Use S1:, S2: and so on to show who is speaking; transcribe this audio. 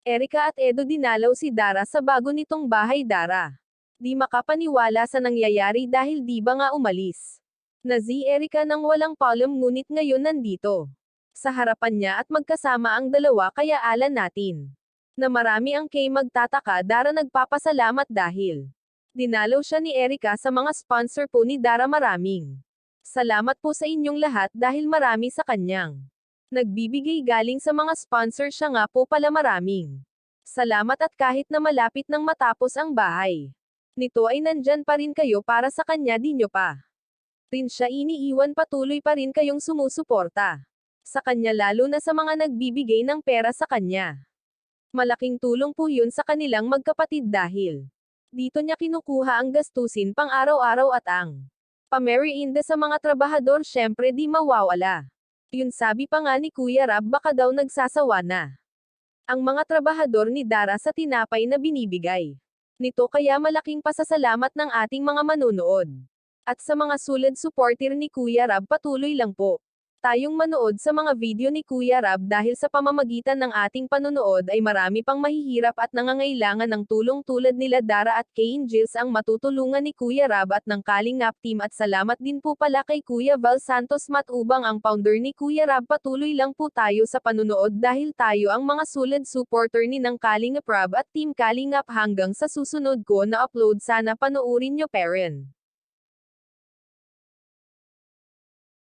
S1: Erika at Edo dinalaw si Dara sa bago nitong bahay. Dara. Di makapaniwala sa nangyayari dahil di ba nga umalis na si Erika nang walang palom ngunit ngayon nandito sa harapan niya at magkasama ang dalawa kaya alan natin na marami ang kay magtataka. Dara nagpapasalamat dahil dinalaw siya ni Erika sa mga sponsor po ni Dara. Maraming salamat po sa inyong lahat dahil marami sa kanyang nagbibigay galing sa mga sponsor siya nga po pala. Maraming salamat at kahit na malapit nang matapos ang bahay nito ay nandyan pa rin kayo para sa kanya. Di nyo pa rin siya iniiwan, patuloy pa rin kayong sumusuporta sa kanya lalo na sa mga nagbibigay ng pera sa kanya. Malaking tulong po yun sa kanilang magkapatid dahil dito niya kinukuha ang gastusin pang araw-araw at ang pamerienda sa mga trabahador syempre di mawawala. Yun sabi pa nga ni Kuya Rab baka daw nagsasawa na ang mga trabahador ni Dara sa tinapay na binibigay nito kaya malaking pasasalamat ng ating mga manunood. At sa mga sulad supporter ni Kuya Rab patuloy lang po tayong manood sa mga video ni Kuya Rab dahil sa pamamagitan ng ating panonood ay marami pang mahihirap at nangangailangan ng tulong tulad nila Dara at kay Angels ang matutulungan ni Kuya Rab at ng Kalingap team. At salamat din po pala kay Kuya Val Santos Matubang ang founder ni Kuya Rab. Patuloy lang po tayo sa panonood dahil tayo ang mga sulad supporter ni ng Kalingap Rab at Team Kalingap. Hanggang sa susunod ko na upload sana panoorin nyo paren.